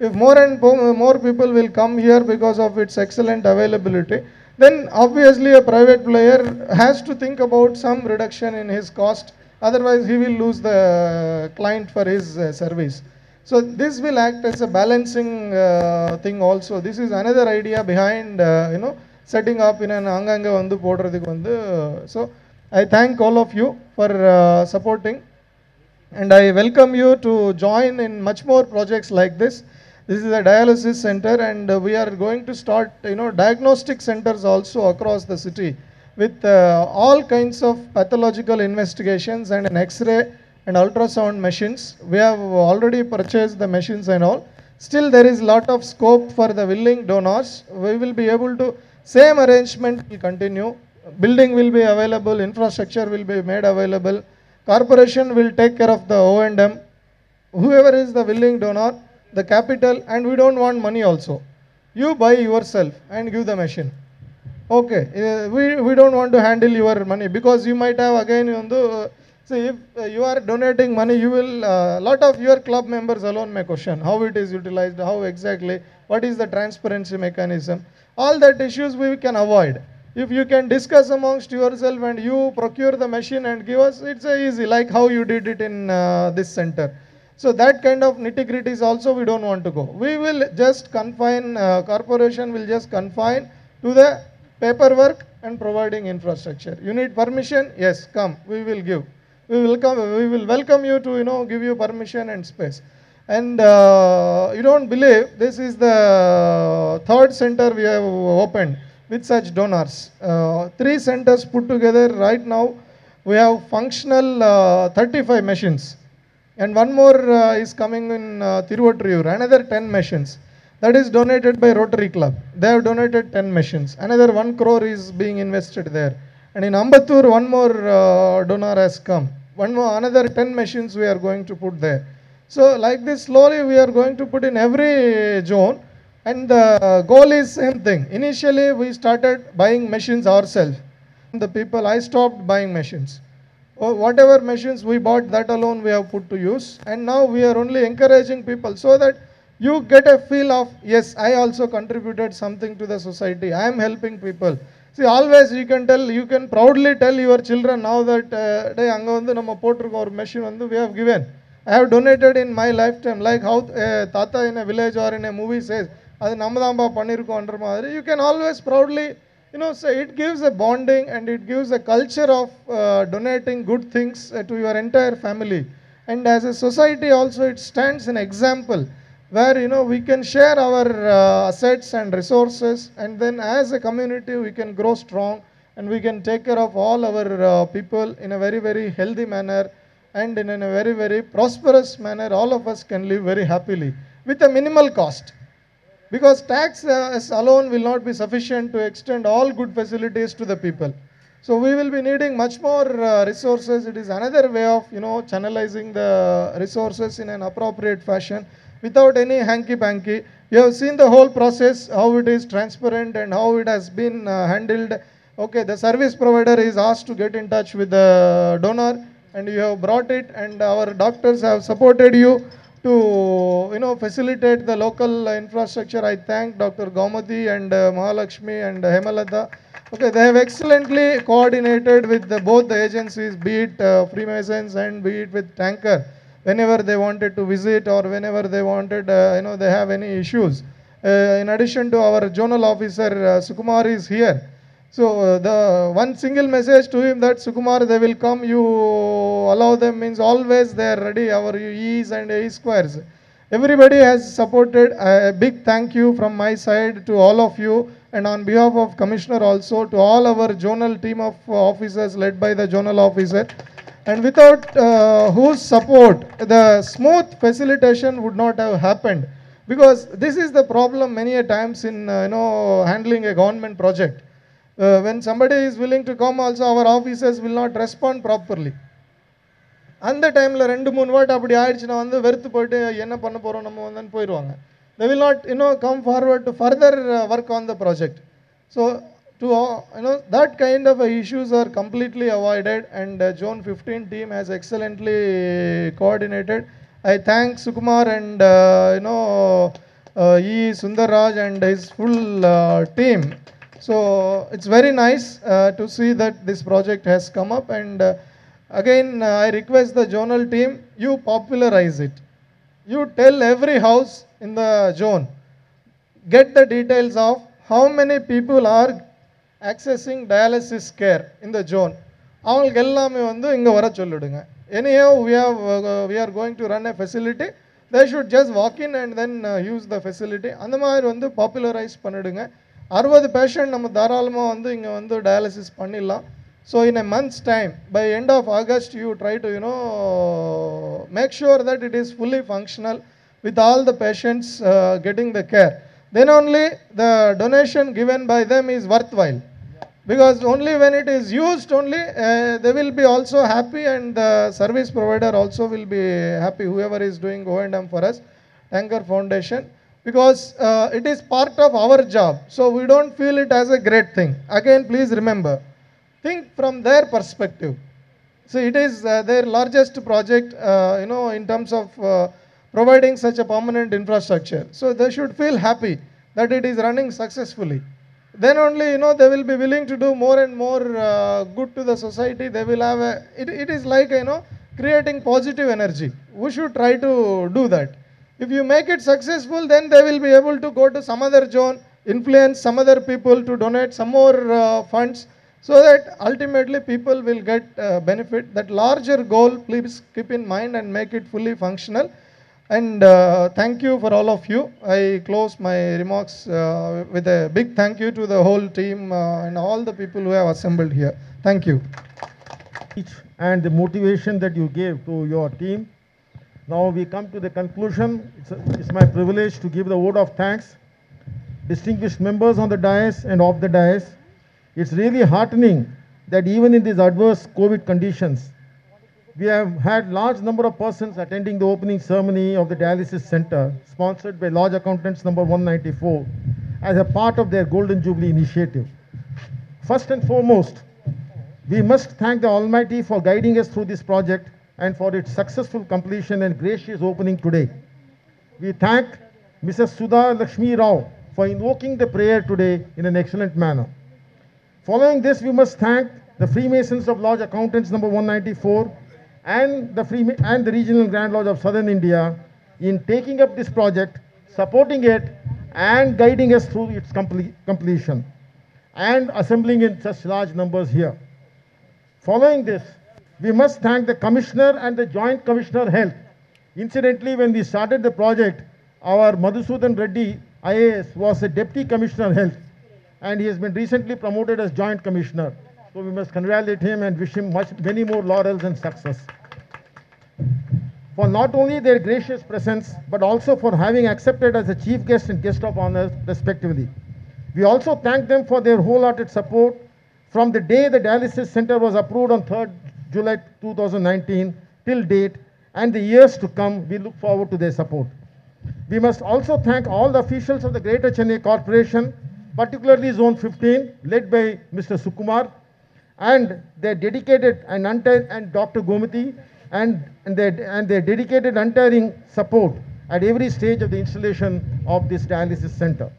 If more and more people will come here because of its excellent availability, then obviously a private player has to think about some reduction in his cost, otherwise he will lose the client for his service. So this will act as a balancing thing also. This is another idea behind setting up in an anganga vandu podradhukku vandu. So I thank all of you for supporting, and I welcome you to join in much more projects like this. This is a dialysis center, and we are going to start diagnostic centers also across the city with all kinds of pathological investigations and an X-ray and ultrasound machines. We have already purchased the machines and all. Still there is lot of scope for the willing donors. We will be able to, same arrangement will continue. Building will be available, infrastructure will be made available. Corporation will take care of the O&M. Whoever is the willing donor, the capital, and we don't want money also. You buy yourself and give the machine. Okay, we don't want to handle your money, because you might have again so if you are donating money, you will, lot of your club members alone may question how it is utilized, how exactly, what is the transparency mechanism. All that issues we can avoid. If you can discuss amongst yourself and you procure the machine and give us, it's easy, like how you did it in this center. So that kind of nitty-gritties also we don't want to go. We will just confine, corporation will just confine to the paperwork and providing infrastructure. You need permission? Yes, come, we will give. We will welcome you to give you permission and space. And you don't believe, this is the third center we have opened with such donors. 3 centers put together right now. We have functional 35 machines, and one more is coming in Tiruvattriyur, another 10 machines. That is donated by Rotary Club. They have donated 10 machines. Another 1 crore is being invested there. And in Ambattur, one more donor has come. Another 10 machines we are going to put there. So like this, slowly we are going to put in every zone, and the goal is same thing. Initially we started buying machines ourselves. The people, I stopped buying machines. Whatever machines we bought, that alone we have put to use. And now we are only encouraging people so that you get a feel of, yes, I also contributed something to the society. I am helping people. See, always you can proudly tell your children now that anga vandu nama potrukkom or machine vandu we have given. I have donated in my lifetime, like how Tata in a village or in a movie says, adu nama damba pannirukkom andra maadhiri. You can always proudly say it gives a bonding, and it gives a culture of donating good things to your entire family. And as a society also, it stands an example where we can share our assets and resources, and then as a community we can grow strong, and we can take care of all our people in a very, very healthy manner, and in a very, very prosperous manner. All of us can live very happily with a minimal cost, because tax alone will not be sufficient to extend all good facilities to the people. So we will be needing much more resources. It is another way of channelizing the resources in an appropriate fashion, without any hanky-panky. You have seen the whole process, how it is transparent and how it has been handled Okay, the service provider is asked to get in touch with the donor, and you have brought it, and our doctors have supported you to facilitate the local infrastructure. I thank Dr. Gaumati and Mahalakshmi and Hemalata. Okay, they have excellently coordinated with both the agencies, be it Freemasons and be it with Tanker, whenever they wanted to visit or whenever they wanted, they have any issues. In addition to our zonal officer, Sukumar is here. So the one single message to him that Sukumar, they will come, you allow them, means always they are ready, our E's and A squares. Everybody has supported. A big thank you from my side to all of you, and on behalf of Commissioner also to all our zonal team of officers led by the zonal officer. And without whose support, the smooth facilitation would not have happened. Because this is the problem many a times in handling a government project. When somebody is willing to come also, our officers will not respond properly. அந்த டைமில் 2-3 what அப்படி ஆயிடுச்சுன்னா வெறுத்து போயிட்டு என்ன பண்ண போகிறோம் நம்ம வந்து போயிடுவாங்க. They will not come forward to further work on the project. So to that kind of issues are completely avoided, and Zone 15 team has excellently coordinated. I thank Sukumar and E. Sundarraj and his full team. So it's very nice to see that this project has come up, and again I request the zonal team, you popularize it. You tell every house in the zone, get the details of how many people are accessing dialysis care in the zone. அவங்களுக்கு எல்லாமே இங்கே வர சொல்லிடுங்க. Anyhow, we are going to run a facility. They should just walk in and then use the facility. அந்த மாதிரி popularize பண்ணிடுங்க. 60 patient நம்ம தாராளமாக இங்கே டயாலிசிஸ் பண்ணிடலாம். So in a month's time, by end of August, you try to make sure that it is fully functional with all the patients getting the care. Then only the donation given by them is worthwhile. Because only when it is used only, they will be also happy, and the service provider also will be happy, whoever is doing O&M for us, Tanker Foundation. Because it is part of our job, so we don't feel it as a great thing. Again, please remember, think from their perspective. So it is their largest project, in terms of providing such a permanent infrastructure. So they should feel happy that it is running successfully. Then only, they will be willing to do more and more good to the society. They will have it is like, creating positive energy. We should try to do that. If you make it successful, then they will be able to go to some other zone, influence some other people to donate some more funds, so that ultimately people will get benefit. That larger goal, please keep in mind and make it fully functional. And thank you for all of you. I close my remarks with a big thank you to the whole team and all the people who have assembled here. Thank you. And the motivation that you gave to your team. Now we come to the conclusion. It's my privilege to give the vote of thanks. Distinguished members on the dais and off the dais, it's really heartening that even in these adverse COVID conditions, we have had large number of persons attending the opening ceremony of the dialysis center, sponsored by Lodge Accountants number 194, as a part of their Golden Jubilee initiative. First and foremost, we must thank the Almighty for guiding us through this project and for its successful completion and gracious opening today. We thank Mrs. Sudha Lakshmi Rao for invoking the prayer today in an excellent manner. Following this, we must thank the Freemasons of Lodge Accountants number 194 and the Regional Grand Lodge of Southern India in taking up this project, supporting it, and guiding us through its completion, and assembling in such large numbers here. Following this, we must thank the Commissioner and the Joint Commissioner Health. Incidentally, when we started the project, our Madhusudan Reddy IAS was a Deputy Commissioner Health, and he has been recently promoted as Joint Commissioner. So we must congratulate him and wish him many more laurels and success. For not only their gracious presence, but also for having accepted as a chief guest and guest of honor, respectively. We also thank them for their wholehearted support from the day the dialysis center was approved on 3rd July 2019 till date, and the years to come. We look forward to their support. We must also thank all the officials of the Greater Chennai Corporation, particularly Zone 15, led by Mr. Sukumar, and their dedicated and Dr. Gomati, and their dedicated untiring support at every stage of the installation of this dialysis center.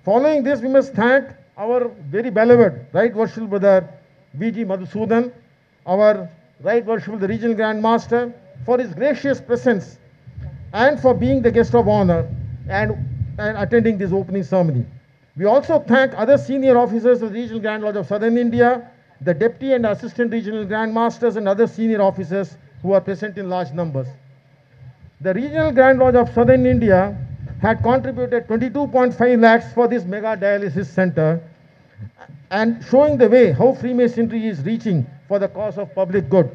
Following this, we must thank our very beloved Right Worshipful Brother V.G. Madhusudan, our Right Worshipful the Regional Grand Master, for his gracious presence and for being the guest of honor and attending this opening ceremony. We also thank other senior officers of the Regional Grand Lodge of Southern India, the Deputy and Assistant Regional Grand Masters, and other senior officers who are present in large numbers. The Regional Grand Lodge of Southern India had contributed 22.5 lakhs for this mega dialysis center, and showing the way how Freemasonry is reaching for the cause of public good.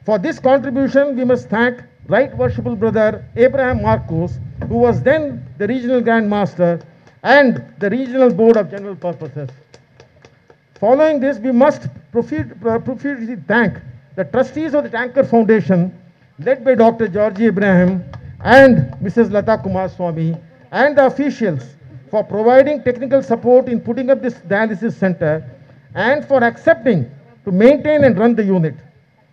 For this contribution, we must thank Right Worshipful Brother Abraham Marcos, who was then the Regional Grand Master, and the Regional Board of General Purposes. Following this, we must profusely thank the trustees of the Tanker Foundation, led by Dr. Georgie Abraham and Mrs. Lata Kumar Swami, and the officials for providing technical support in putting up this dialysis center and for accepting to maintain and run the unit.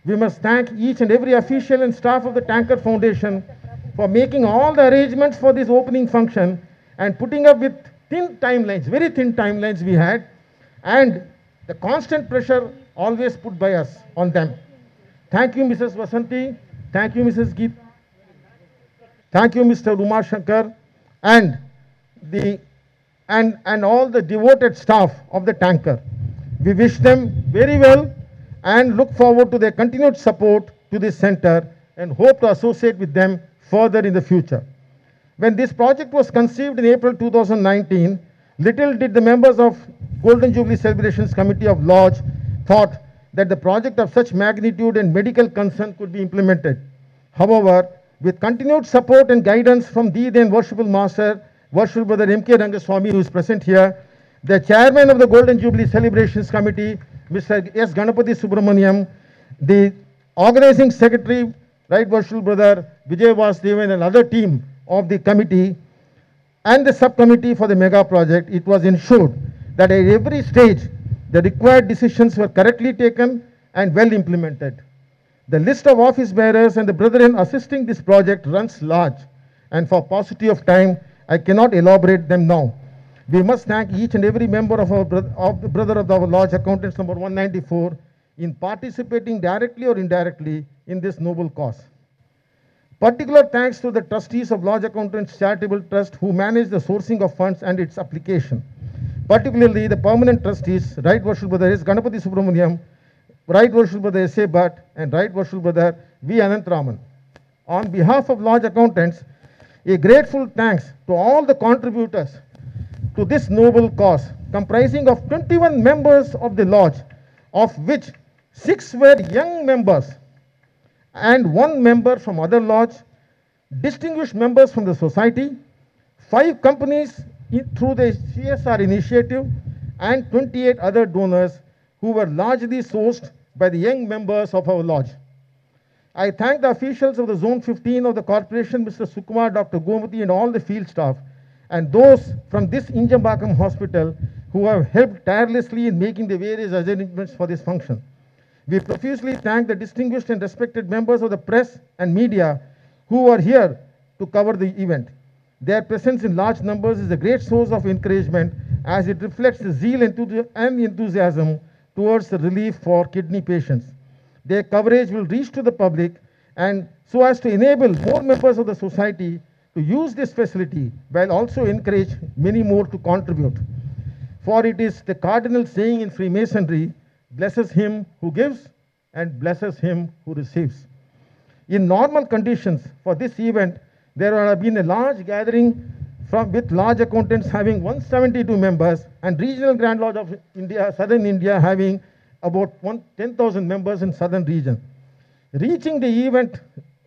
We must thank each and every official and staff of the Tanker Foundation for making all the arrangements for this opening function and putting up with thin timelines, very thin timelines we had, and the constant pressure always put by us on them. Thank you, Mrs. Vasanti. Thank you, Mrs. Geet. Thank you, Mr. Umar Shankar, and all the devoted staff of the Tanker. We wish them very well and look forward to their continued support to this center and hope to associate with them further in the future. When this project was conceived in April 2019, little did the members of Golden Jubilee Celebrations Committee of Lodge thought that the project of such magnitude and medical concern could be implemented. However, with continued support and guidance from the then Worshipful Master, Worshipful Brother M.K. Rangaswamy, who is present here, the Chairman of the Golden Jubilee Celebrations Committee, Mr. S. Ganapati Subramaniam, the Organizing Secretary, Right Worshipful Brother Vijay Vasudevan, and other team of the committee and the subcommittee for the mega project, it was ensured that at every stage the required decisions were correctly taken and well implemented. The list of office bearers and the brethren assisting this project runs large, and for paucity of time, I cannot elaborate them now. We must thank each and every member of our brother of our Lodge Accountants number 194 in participating directly or indirectly in this noble cause. Particular thanks to the trustees of Lodge Accountants Charitable Trust who manage the sourcing of funds and its application. Particularly the permanent trustees, Right Worshipful Brother S. Ganapati Subramaniam, Right Worshipful Brother S.A. Bhatt, and Right Worshipful Brother V. Anantraman. On behalf of Lodge Accountants, a grateful thanks to all the contributors to this noble cause, comprising of 21 members of the Lodge, of which 6 were young members and 1 member from other lodge, distinguished members from the society, 5 companies through the CSR initiative, and 28 other donors who were largely sourced by the young members of our lodge. I thank the officials of the Zone 15 of the corporation, Mr. Sukumar, Dr. Gomati, and all the field staff, and those from this Injambakam hospital who have helped tirelessly in making the various arrangements for this function. We profusely thank the distinguished and respected members of the press and media who are here to cover the event. Their presence in large numbers is a great source of encouragement as it reflects the zeal and enthusiasm towards the relief for kidney patients. Their coverage will reach to the public and so as to enable more members of the society to use this facility while also encourage many more to contribute. For it is the cardinal saying in Freemasonry, blesses him who gives and blesses him who receives. In normal conditions for this event, there would have been a large gathering with Lodge Accountants having 172 members and Regional Grand Lodge of India, Southern India having about 10,000 members in Southern region. Reaching the event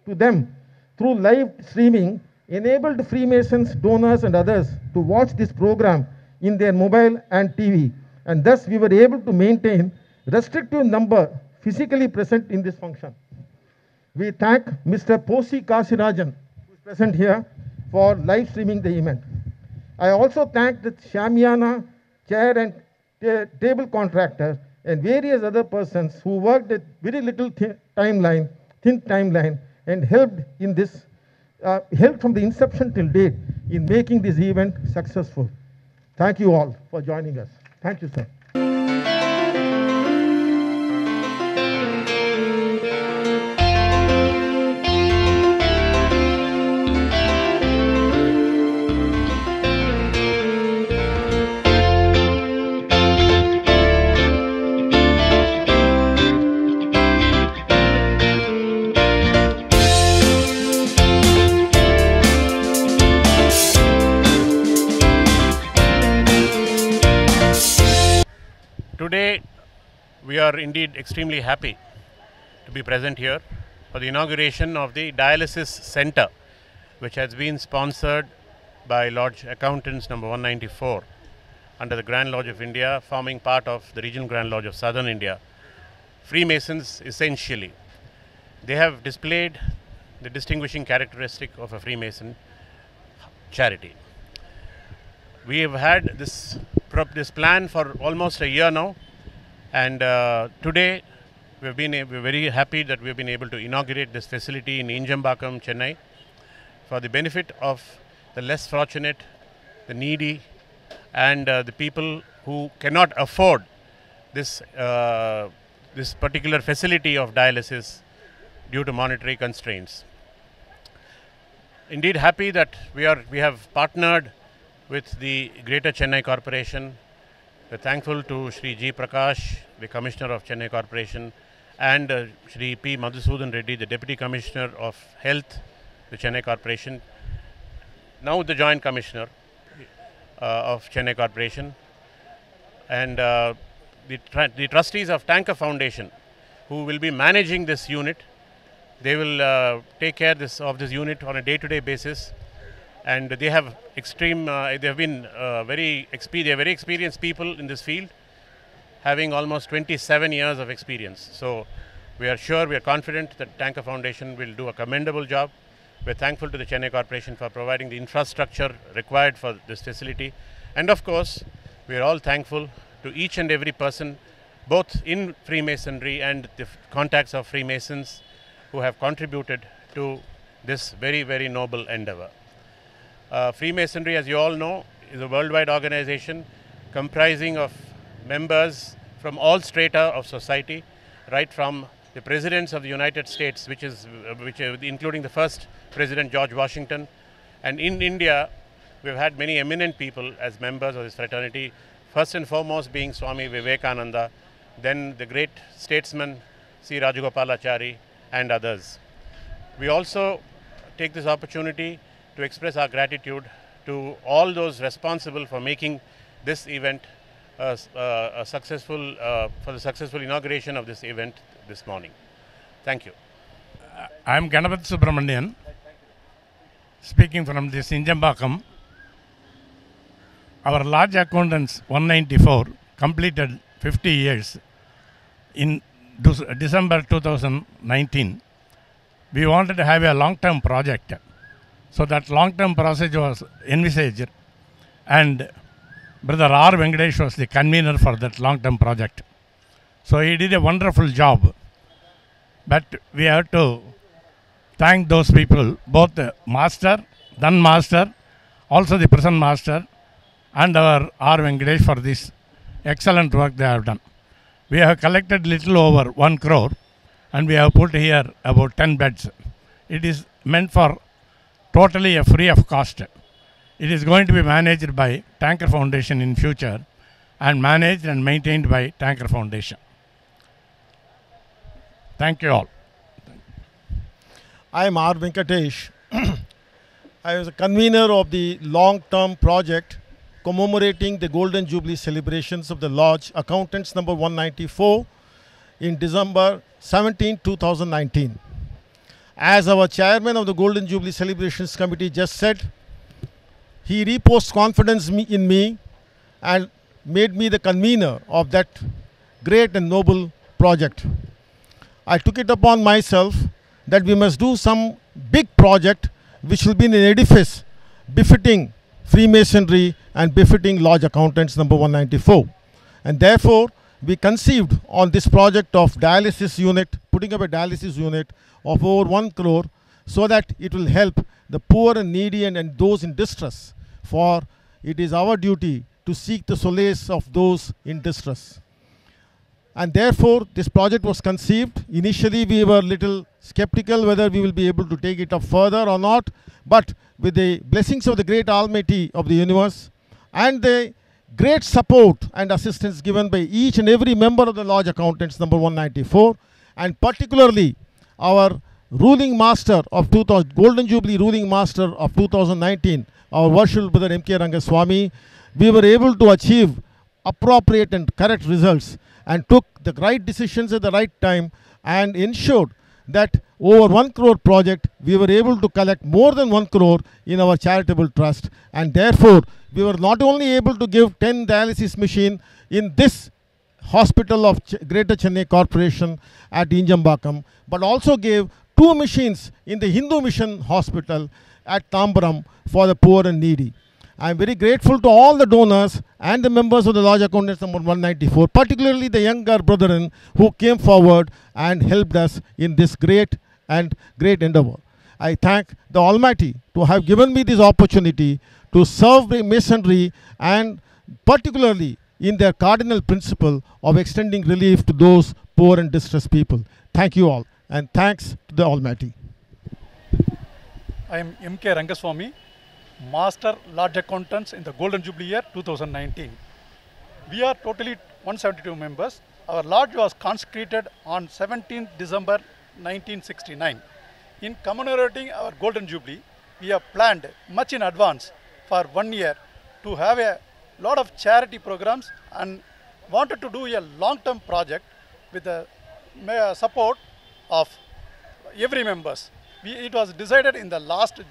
to them through live streaming enabled Freemasons, donors and others to watch this program in their mobile and TV, and thus we were able to maintain restrictive number physically present in this function. We thank Mr. Posi Kasirajan, who is present here, for live streaming the event. I also thank the Shamiana, chair and table contractor and various other persons who worked at very little thin timeline and helped in this, helped from the inception till date in making this event successful. Thank you all for joining us. Thank you, sir. Today, we are indeed extremely happy to be present here for the inauguration of the Dialysis Center, which has been sponsored by Lodge Accountants number 194 under the Grand Lodge of India, forming part of the Regional Grand Lodge of Southern India. Freemasons, essentially, they have displayed the distinguishing characteristic of a Freemason charity. We have had this plan for almost a year now, and today we're very happy that we've been able to inaugurate this facility in Injambakam, Chennai, for the benefit of the less fortunate, the needy, and the people who cannot afford this this particular facility of dialysis due to monetary constraints. Indeed happy that we have partnered with the Greater Chennai Corporation. We're thankful to Shri G. Prakash, the Commissioner of Chennai Corporation, and Shri P. Madhusudan Reddy, the Deputy Commissioner of Health, the Chennai Corporation, now the Joint Commissioner of Chennai Corporation, and the trustees of Tanker Foundation, who will be managing this unit. They will take care of this unit on a day-to-day basis. And they have they have been very experienced people in this field, having almost 27 years of experience. So we are confident that Tanker Foundation will do a commendable job. We're thankful to the Chennai Corporation for providing the infrastructure required for this facility. And of course, we are all thankful to each and every person, both in Freemasonry and the contacts of Freemasons, who have contributed to this very, very noble endeavor. Freemasonry, as you all know, is a worldwide organization comprising of members from all strata of society, right from the presidents of the United States, including the first President George Washington, and in India, we've had many eminent people as members of this fraternity. First and foremost being Swami Vivekananda, then the great statesman C. Rajagopalachari, and others. We also take this opportunity to express our gratitude to all those responsible for making this event a successful, for the successful inauguration of this event this morning. Thank you. I am Ganapath Subramanian, speaking from this Injambakam. Our Lodge Accountants 194 completed 50 years in December 2019. We wanted to have a long-term project. So that long-term process was envisaged, and Brother R. Venkatesh was the convener for that long-term project. So he did a wonderful job. But we have to thank those people, both the master, then master, also the present master, and our R. Venkatesh for this excellent work they have done. We have collected little over 1 crore, and we have put here about 10 beds. It is meant for totally free of cost. It is going to be managed by Tanker Foundation in future, and managed and maintained by Tanker Foundation. Thank you all. I am R. Venkatesh. I was a convener of the long-term project commemorating the Golden Jubilee celebrations of the Lodge Accountants number 194 in December 17, 2019. As our chairman of the Golden Jubilee Celebrations Committee just said, he reposed confidence in me and made me the convener of that great and noble project. I took it upon myself that we must do some big project which will be an edifice befitting Freemasonry and befitting lodge accountants number 194. And therefore, we conceived on this project of dialysis unit, putting up a dialysis unit of over 1 crore so that it will help the poor and needy and those in distress, for it is our duty to seek the solace of those in distress. And therefore, this project was conceived. Initially, we were little skeptical whether we will be able to take it up further or not, but with the blessings of the great Almighty of the universe and the great support and assistance given by each and every member of the Lodge Accountants number 194, and particularly our ruling master of Golden Jubilee ruling master of 2019, our worshipful brother M.K. Rangaswamy, we were able to achieve appropriate and correct results and took the right decisions at the right time and ensured that over 1 crore project, we were able to collect more than 1 crore in our charitable trust, and therefore we were not only able to give 10 dialysis machine in this hospital of Greater Chennai Corporation at Injambakam, but also gave 2 machines in the Hindu Mission Hospital at Tambaram for the poor and needy. I am very grateful to all the donors and the members of the Lodge Accountants number 194, particularly the younger brethren who came forward and helped us in this great endeavor. I thank the Almighty to have given me this opportunity to serve the Masonry, and particularly in their cardinal principle of extending relief to those poor and distressed people. Thank you all, and thanks to the Almighty. I am M.K. Rangaswamy, Master Lodge Accountants in the Golden Jubilee year 2019. We are totally 172 members. Our lodge was consecrated on 17th December 1969. In commemorating our Golden Jubilee, we have planned much in advance for 1 year to have a lot of charity programs and wanted to do a long-term project with the support of every members. It was decided in the last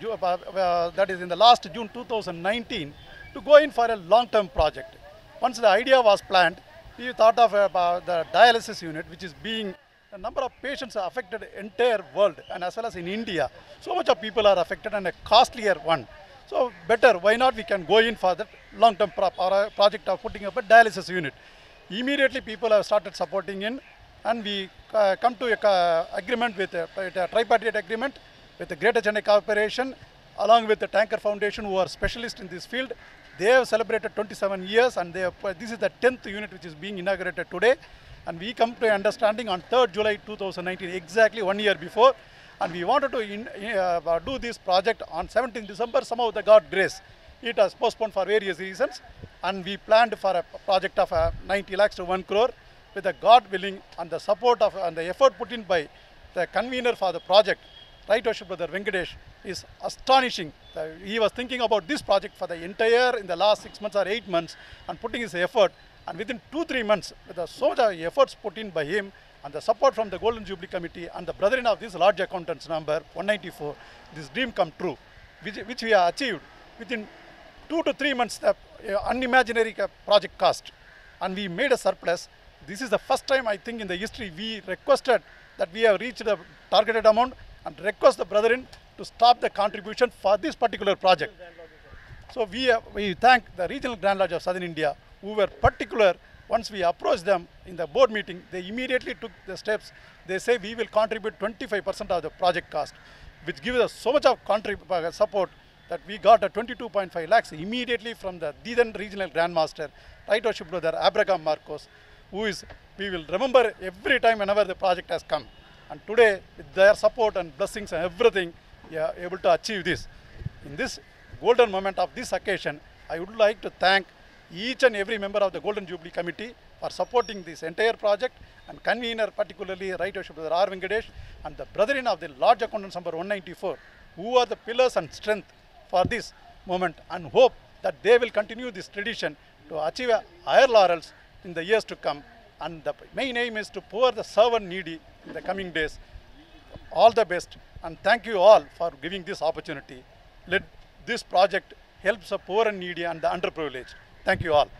June 2019 to go in for a long-term project. Once the idea was planned, we thought of the dialysis unit, which is being a number of patients are affected entire world and as well as in India. So much of people are affected and a costlier one. So better, why not we can go in for the long-term project of putting up a dialysis unit. Immediately people have started supporting in, and we come to a agreement with a tripartite agreement with the Greater Chennai Corporation along with the Tanker Foundation, who are specialists in this field. They have celebrated 27 years and this is the 10th unit which is being inaugurated today. And we come to an understanding on 3rd July 2019, exactly 1 year before. And we wanted to do this project on 17th December. Somehow the God grace, it has postponed for various reasons. And we planned for a project of 90 lakhs to 1 crore. With the God willing and the support of and the effort put in by the convener for the project, Right Worship Brother Venkatesh, is astonishing. He was thinking about this project for the entire in the last 6 months or 8 months and putting his effort, and within 2-3 months with so much efforts put in by him and the support from the Golden Jubilee Committee and the brethren of this Lodge Accountants number 194, this dream come true, which we have achieved within 2 to 3 months. The unimaginary project cost, and we made a surplus. This is the first time, I think, in the history we requested that we have reached the targeted amount and request the brethren to stop the contribution for this particular project. So we thank the Regional Grand Lodge of Southern India, who were particular. Once we approached them in the board meeting, they immediately took the steps. They say we will contribute 25% of the project cost, which gives us so much of support that we got a 22.5 lakhs immediately from the then Regional Grand Master, Right Worship Brother Abraham Marcos, who is, we will remember every time whenever the project has come. And today, with their support and blessings and everything, we are able to achieve this. In this golden moment of this occasion, I would like to thank each and every member of the Golden Jubilee Committee for supporting this entire project, and convener particularly Right Worship Brother R. Venkatesh and the brethren of the Lodge Accountants number 194, who are the pillars and strength for this moment, and hope that they will continue this tradition to achieve higher laurels in the years to come. And the main aim is to pour the servant needy in the coming days. All the best, and thank you all for giving this opportunity. Let this project help the poor and needy and the underprivileged. Thank you all.